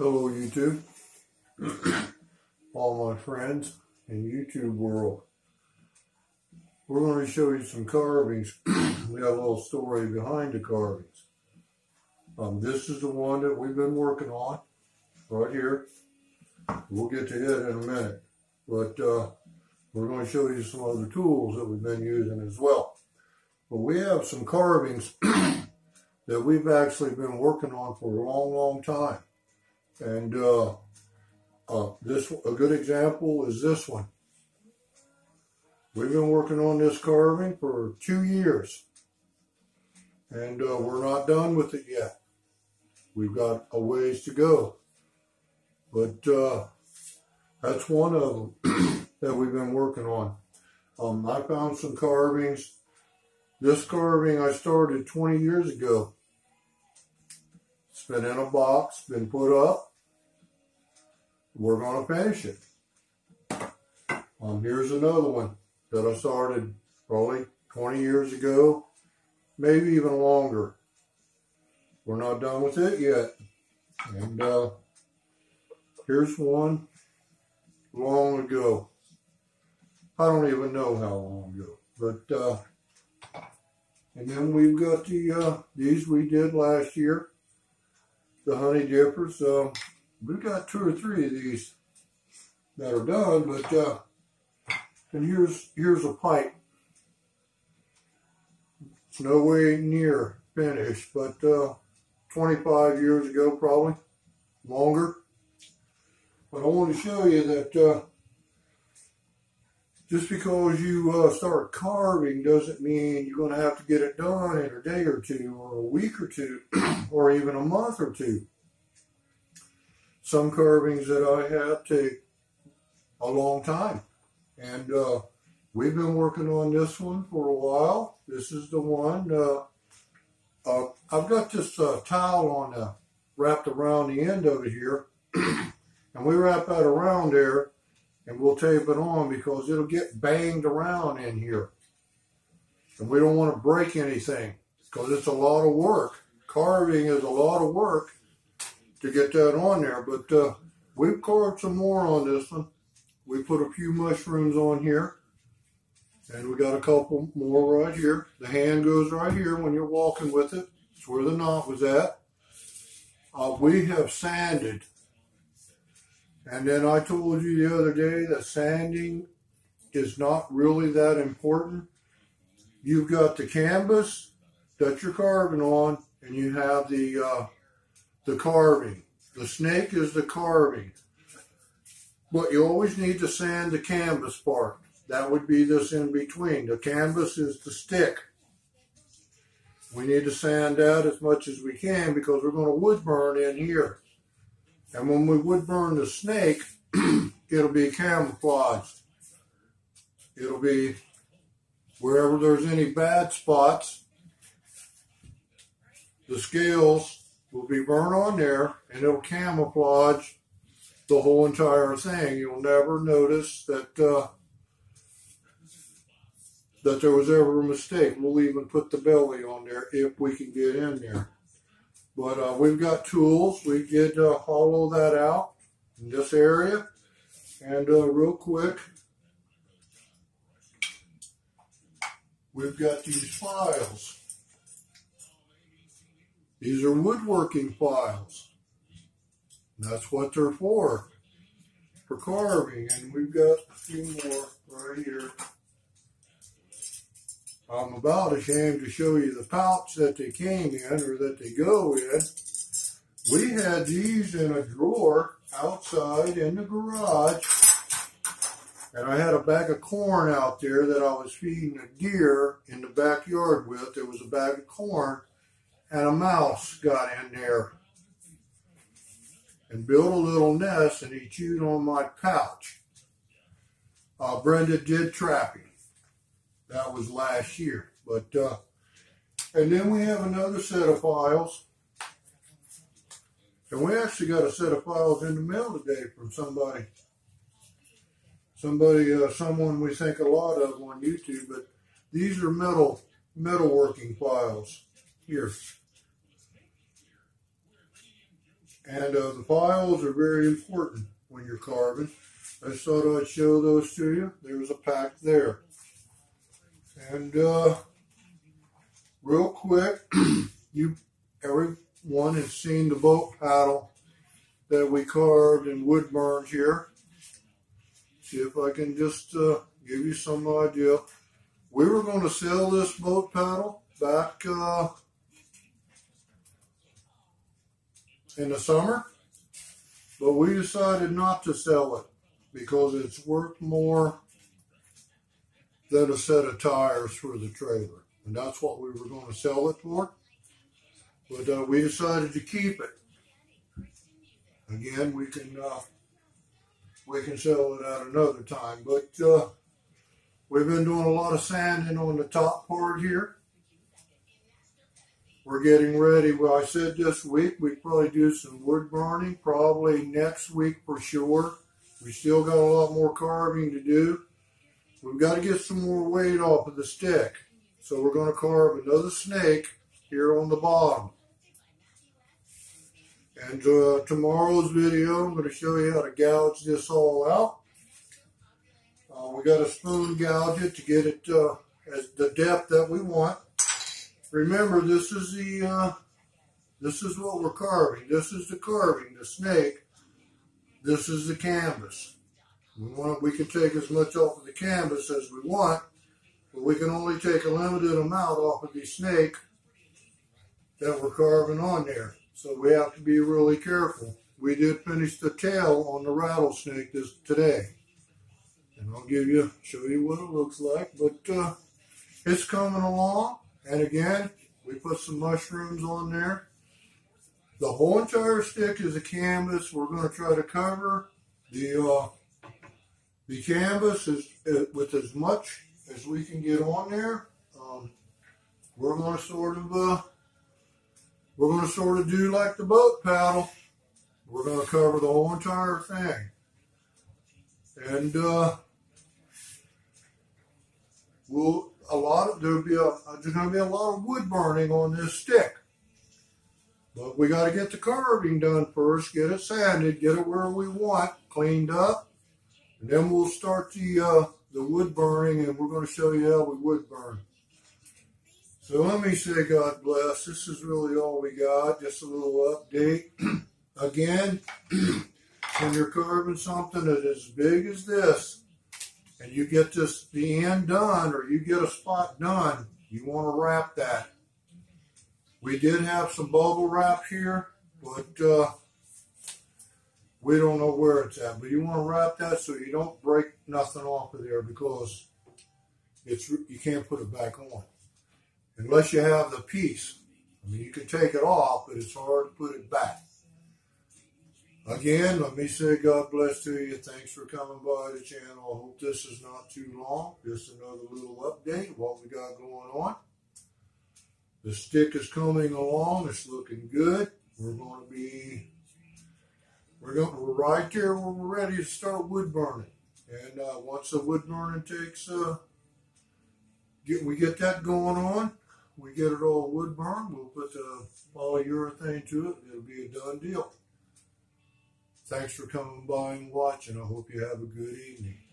Hello YouTube, all my friends in YouTube world. We're going to show you some carvings. We have a little story behind the carvings. This is the one that we've been working on right here. We'll get to it in a minute, but we're going to show you some other tools that we've been using as well. But we have some carvings that we've actually been working on for a long time. And a good example is this one. We've been working on this carving for 2 years, and we're not done with it yet. We've got a ways to go, but that's one of them that we've been working on. I found some carvings. This carving I started 20 years ago. It's been in a box, been put up. We're going to finish it. Here's another one that I started probably 20 years ago, maybe even longer. We're not done with it yet. And here's one long ago. I don't even know how long ago. But and then we've got these we did last year. The honey dippers. We've got 2 or 3 of these that are done, but and here's a pipe. It's no way near finished, but 25 years ago, probably longer. But I want to show you that just because you start carving doesn't mean you're going to have to get it done in a day or two, or a week or two, or even a month or two. Some carvings that I have take a long time. And we've been working on this one for a while. This is the one. I've got this towel on wrapped around the end of it here. And we wrap that around there and we'll tape it on because it'll get banged around in here. And we don't want to break anything because it's a lot of work. Carving is a lot of work to get that on there. But we've carved some more on this one. We put a few mushrooms on here. And we got a couple more right here. The hand goes right here when you're walking with it. It's where the knot was at. We have sanded. And then I told you the other day that sanding is not really that important. You've got the canvas that you're carving on, and you have the carving. The snake is the carving. But you always need to sand the canvas part. That would be this in between. The canvas is the stick. We need to sand that as much as we can because we're going to wood burn in here. And when we wood burn the snake, it'll be camouflaged. It'll be wherever there's any bad spots, the scales will be burned on there and it'll camouflage the whole entire thing. You'll never notice that that there was ever a mistake. We'll even put the belly on there if we can get in there. But we've got tools. We did hollow that out in this area. And real quick, we've got these files. These are woodworking files. That's what they're for carving. And we've got a few more right here. I'm about ashamed to show you the pouch that they came in or that they go in. We had these in a drawer outside in the garage. And I had a bag of corn out there that I was feeding a deer in the backyard with. There was a bag of corn and a mouse got in there and built a little nest, and he chewed on my pouch. Brenda did trapping. That was last year. But and then we have another set of files. And we actually got a set of files in the mail today from somebody. Someone we think a lot of on YouTube, but these are metalworking files. Here. And the piles are very important when you're carving. I just thought I'd show those to you. There's a pack there. And real quick, everyone has seen the boat paddle that we carved in wood burns here. See if I can just give you some idea. We were going to sell this boat paddle back in the summer, but we decided not to sell it because it's worth more than a set of tires for the trailer. And that's what we were going to sell it for. But we decided to keep it. Again, we can sell it at another time. But we've been doing a lot of sanding on the top part here. We're getting ready. Well, I said this week we'd probably do some wood burning, probably next week for sure. We still got a lot more carving to do. We've got to get some more weight off of the stick. So we're going to carve another snake here on the bottom. And tomorrow's video, I'm going to show you how to gouge this all out. We got to spoon gouge it to get it at the depth that we want. Remember, this is what we're carving. This is the carving, the snake. This is the canvas. We can take as much off of the canvas as we want, but we can only take a limited amount off of the snake that we're carving on there. So we have to be really careful. We did finish the tail on the rattlesnake today. And I'll show you what it looks like. But it's coming along. And again, we put some mushrooms on there. The whole entire stick is a canvas. We're going to try to cover the canvas with as much as we can get on there. We're going to sort of do like the boat paddle. We're going to cover the whole entire thing. And there's going to be a lot of wood burning on this stick. But we got to get the carving done first, get it sanded, get it where we want, cleaned up, and then we'll start the wood burning, and we're going to show you how we wood burn. So let me say God bless. This is really all we got, just a little update. Again, when you're carving something that is as big as this, and you get the end done, or you get a spot done, you want to wrap that. We did have some bubble wrap here, but we don't know where it's at. But you want to wrap that so you don't break nothing off of there, because you can't put it back on unless you have the piece. I mean, you can take it off, but it's hard to put it back. Again, let me say God bless to you. Thanks for coming by the channel. I hope this is not too long. Just another little update of what we got going on. The stick is coming along. It's looking good. We're right there where we're ready to start wood burning. And once the wood burning we get that going on, we get it all wood burned, we'll put the polyurethane to it. It'll be a done deal. Thanks for coming by and watching. I hope you have a good evening.